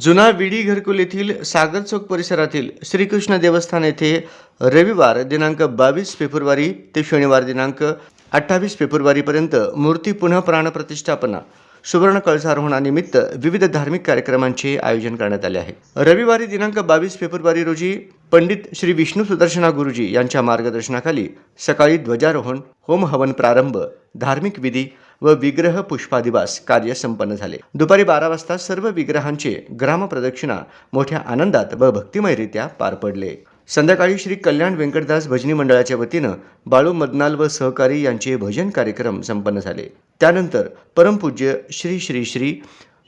जुना विडी घरकुल येथील सागर चौक परिसरातील श्रीकृष्ण देवस्थान येथे रविवार दिनांक 22 फेब्रुवारी ते शनिवार दिनांक 28 फेब्रुवारीपर्यंत मूर्ती पुनः प्राणप्रतिष्ठापना सुवर्ण कळसारोहणानिमित्त विविध धार्मिक कार्यक्रमांचे आयोजन करण्यात आले आहे. रविवारी दिनांक 22 फेब्रुवारी रोजी पंडित श्री विष्णू सुदर्शना गुरुजी यांच्या मार्गदर्शनाखाली सकाळी ध्वजारोहण, होम हवन प्रारंभ, धार्मिक विधी व विग्रह पुष्पादिवास कार्य संपन्न झाले. दुपारी 12 वाजता सर्व विग्रहांचे ग्रामप्रदक्षिणा मोठ्या आनंदात व भक्तिमयरित्या पार पडले. संध्याकाळी श्री कल्याण व्यंकटदास भजनी मंडळाच्या वतीनं बाळू मदनाल व सहकारी यांचे भजन कार्यक्रम संपन्न झाले. त्यानंतर परमपूज्य श्री श्री श्री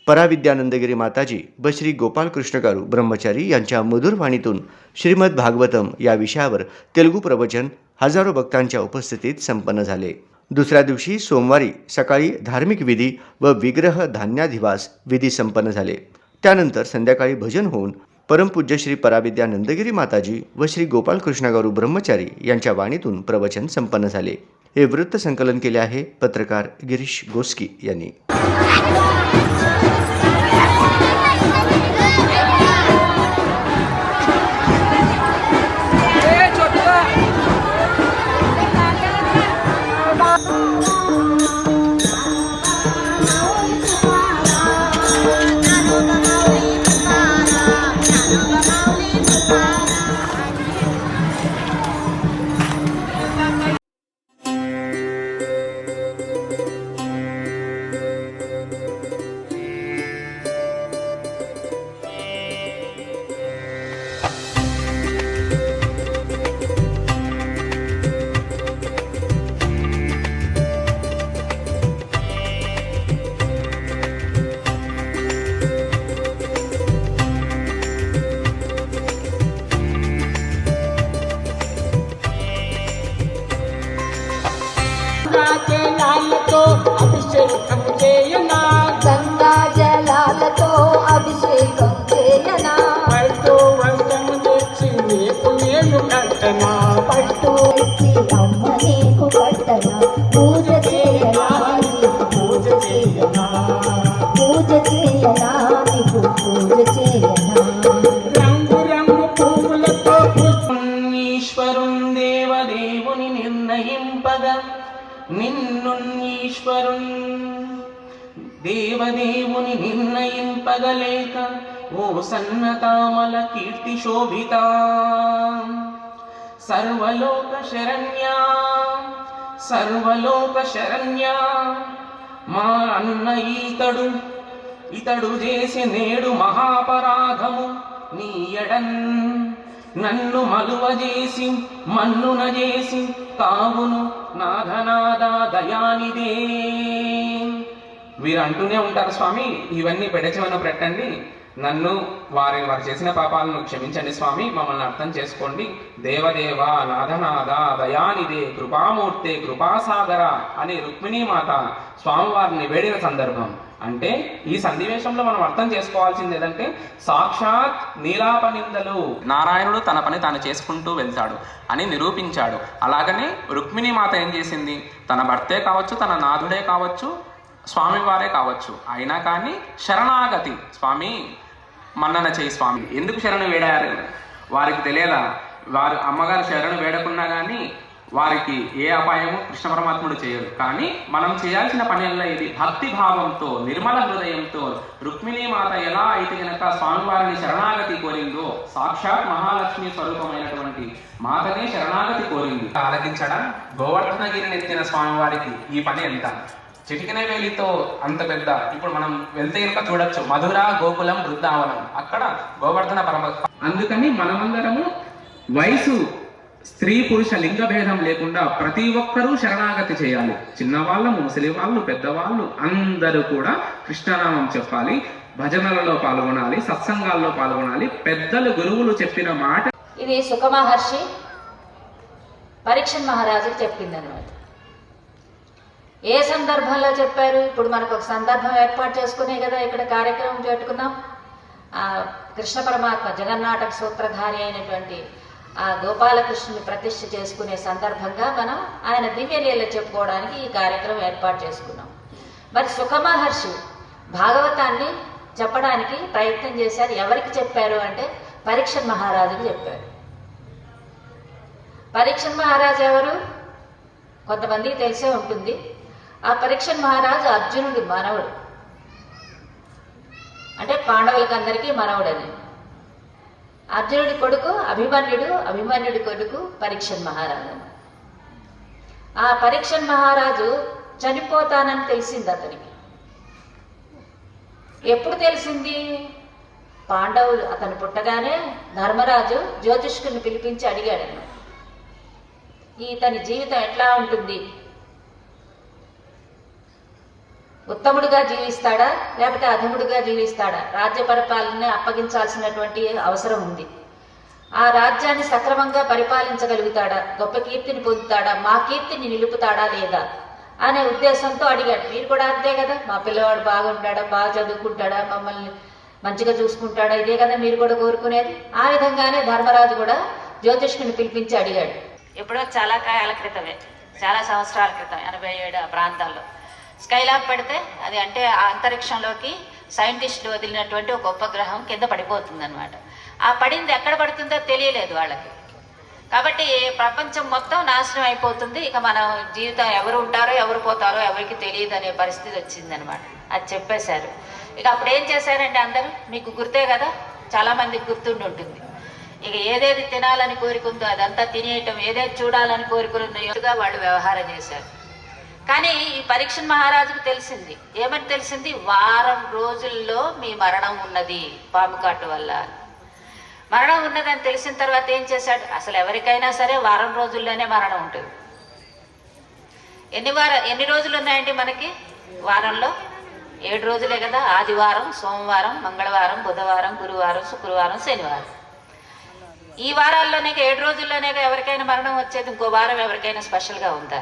पराविद्यानंदगिरी माताजी व श्री गोपाल कृष्णकारू ब्रह्मचारी यांच्या मधुर वाणीतून श्रीमद भागवतम या विषयावर तेलुगू प्रवचन हजारो भक्तांच्या उपस्थितीत संपन्न झाले. दुसऱ्या दिवशी सोमवारी सकाळी धार्मिक विधी व विग्रह धान्याधिवास विधी संपन्न झाले. त्यानंतर संध्याकाळी भजन होऊन परमपूज्य श्री पराविद्यानंदगिरी माताजी व श्री गोपाल कृष्णगारू ब्रह्मचारी यांच्या वाणीतून प्रवचन संपन्न झाले. हे वृत्त संकलन केले आहे पत्रकार गिरीश गोस्की यांनी. అభిషేకం చేయనా గంగా జలాలతో అభిషేకం చేయనా పట్టు వంటను తెచ్చి నీకు నేను కట్టనా పట్టు తెచ్చి అమ్మ నీకు కట్టనా పూజ చేయనా పూజ చేయనా పూజ చేయనా నీకు పూజ చేయనా రంగు రంగు పువ్వులతో ఈశ్వరుని దేవదేవుని నిర్ణయింపగా నిన్నున్నీశ్వరున్ దేవదేవుని నిర్ణయింపగలేక ఓ సన్నతామల కీర్తి శోభిత సర్వలోక శరణ్యా మా అన్న ఇతడు చేసి నేడు మహాపరాధము నీ ఎడన్ నన్ను మలువజేసి మన్నున చేసి కావును నాథనాదా దయానిదే. వీరు అంటూనే ఉంటారు, స్వామి ఇవన్నీ పెడచమని పెట్టండి, నన్ను వారు చేసిన పాపాలను క్షమించండి స్వామి, మమ్మల్ని అర్థం చేసుకోండి, దేవదేవ నాథనాథ దయానిదే కృపామూర్తే కృపాసాగర అని రుక్మిణీమాత స్వామివారిని వేడిన సందర్భం. అంటే ఈ సన్నివేశంలో మనం అర్థం చేసుకోవాల్సింది ఏదంటే, సాక్షాత్ నీలాపనిందలు నారాయణుడు తన పని తాను చేసుకుంటూ వెళ్తాడు అని నిరూపించాడు. అలాగనే రుక్మిణీమాత ఏం చేసింది, తన భర్తే కావచ్చు, తన నాథుడే కావచ్చు, స్వామివారే కావచ్చు, అయినా కానీ శరణాగతి, స్వామి మన్నన చేయి స్వామి, ఎందుకు శరణు వేడారు వారికి తెలియదా? వారు అమ్మగారు శరణు వేడకున్నా కానీ వారికి ఏ అపాయము కృష్ణ పరమాత్ముడు చేయరు. కానీ మనం చేయాల్సిన పనిలో ఇది భక్తి భావంతో నిర్మల హృదయంతో రుక్మిణీమాత ఎలా అయితే కనుక స్వామివారిని శరణాగతి కోరిందో, సాక్షాత్ మహాలక్ష్మి స్వరూపమైనటువంటి మాతనే శరణాగతి కోరింది. ఆలకించడం గోవర్ధనగిరిని ఎత్తిన స్వామివారికి ఈ పని ఎంత చిటికిన వేలితో అంత పెద్ద. ఇప్పుడు మనం వెళ్తే కనుక చూడొచ్చు మధుర గోకులం బృందావనం, అక్కడ గోవర్ధన అందుకని మనమందరము వయసు స్త్రీ పురుష లింగ భేదం లేకుండా ప్రతి ఒక్కరూ శరణాగతి చేయాలి. చిన్నవాళ్ళు, ముసలి వాళ్ళు, పెద్దవాళ్ళు అందరూ కూడా కృష్ణనామం చెప్పాలి, భజనలలో పాల్గొనాలి, సత్సంగాల్లో పాల్గొనాలి. పెద్దలు గురువులు చెప్పిన మాట ఇది సుఖ మహర్షి పరీక్షణ్ మహారాజుకు చెప్పిందనమాట. ఏ సందర్భంలో చెప్పారు? ఇప్పుడు మనకు ఒక సందర్భం ఏర్పాటు చేసుకునే కదా ఇక్కడ కార్యక్రమం పెట్టుకున్నాం. కృష్ణ పరమాత్మ జగన్నాటక సూత్రధారి అయినటువంటి ఆ గోపాలకృష్ణుని ప్రతిష్ఠ చేసుకునే సందర్భంగా మనం ఆయన దివ్యలీల చెప్పుకోవడానికి ఈ కార్యక్రమం ఏర్పాటు చేసుకున్నాం. మరి సుఖ మహర్షి భాగవతాన్ని చెప్పడానికి ప్రయత్నం చేశారు. ఎవరికి చెప్పారు అంటే పరీక్షణ్ మహారాజుకి చెప్పారు. పరీక్షణ్ మహారాజు ఎవరు? కొంతమందికి తెలిసే ఉంటుంది. ఆ పరీక్షణ్ మహారాజు అర్జునుడి మనవడు, అంటే పాండవులకందరికీ మనవడని. అర్జునుడి కొడుకు అభిమన్యుడు, అభిమన్యుడి కొడుకు పరీక్షణ్ మహారాజు. ఆ పరీక్షణ్ మహారాజు చనిపోతానని తెలిసింది అతనికి. ఎప్పుడు తెలిసింది? పాండవులు అతను పుట్టగానే ధర్మరాజు జ్యోతిష్కుని పిలిపించి అడిగాడన్నమాట, ఇతని జీవితం ఎట్లా ఉంటుంది, ఉత్తముడిగా జీవిస్తాడా లేకపోతే అధముడిగా జీవిస్తాడా, రాజ్య పరిపాలనని అప్పగించాల్సినటువంటి అవసరం ఉంది, ఆ రాజ్యాన్ని సక్రమంగా పరిపాలించగలుగుతాడా, గొప్ప కీర్తిని పొందుతాడా, మా కీర్తిని నిలుపుతాడా లేదా అనే ఉద్దేశంతో అడిగాడు. మీరు కూడా అంతే కదా, మా పిల్లవాడు బాగుంటాడా, బాగా చదువుకుంటాడా, మమ్మల్ని మంచిగా చూసుకుంటాడా, ఇదే కదా మీరు కూడా కోరుకునేది. ఆ విధంగానే ధర్మరాజు కూడా జ్యోతిష్కుని పిలిపించి అడిగాడు. ఎప్పుడో చాలా కాలాల క్రితమే, చాలా సంవత్సరాల క్రితం, 87 ఆ ప్రాంతాల్లో స్కైలాబ్ పెడితే అది అంటే ఆ అంతరిక్షంలోకి సైంటిస్టులు వదిలినటువంటి ఒక ఉపగ్రహం కింద పడిపోతుంది అనమాట. ఆ పడింది ఎక్కడ పడుతుందో తెలియలేదు వాళ్ళకి. కాబట్టి ప్రపంచం మొత్తం నాశనం అయిపోతుంది, ఇక మన జీవితం ఎవరు ఉంటారో ఎవరు పోతారో ఎవరికి తెలియదు అనే పరిస్థితి వచ్చిందనమాట. అది చెప్పేశారు. ఇక అప్పుడు ఏం చేశారండి అందరూ, మీకు గుర్తే కదా, చాలామందికి గుర్తుండి ఉంటుంది. ఇక ఏదేది తినాలని కోరికుందో అదంతా తినేయటం, ఏదేది చూడాలని కోరికలున్నాయోగా వాళ్ళు వ్యవహారం చేశారు. కానీ ఈ పరీక్షణ్ మహారాజుకు తెలిసింది. ఏమని తెలిసింది? వారం రోజుల్లో మీ మరణం ఉన్నది పాము కాటు వల్ల. మరణం ఉన్నదని తెలిసిన తర్వాత ఏం చేశాడు? అసలు ఎవరికైనా సరే వారం రోజుల్లోనే మరణం ఉంటుంది. ఎన్ని రోజులు ఉన్నాయండి మనకి వారంలో? 7 రోజులే కదా. ఆదివారం, సోమవారం, మంగళవారం, బుధవారం, గురువారం, శుక్రవారం, శనివారం. ఈ వారాల్లోనే 7 రోజుల్లోనే ఎవరికైనా మరణం వచ్చేది. ఇంకో వారం ఎవరికైనా స్పెషల్గా ఉందా?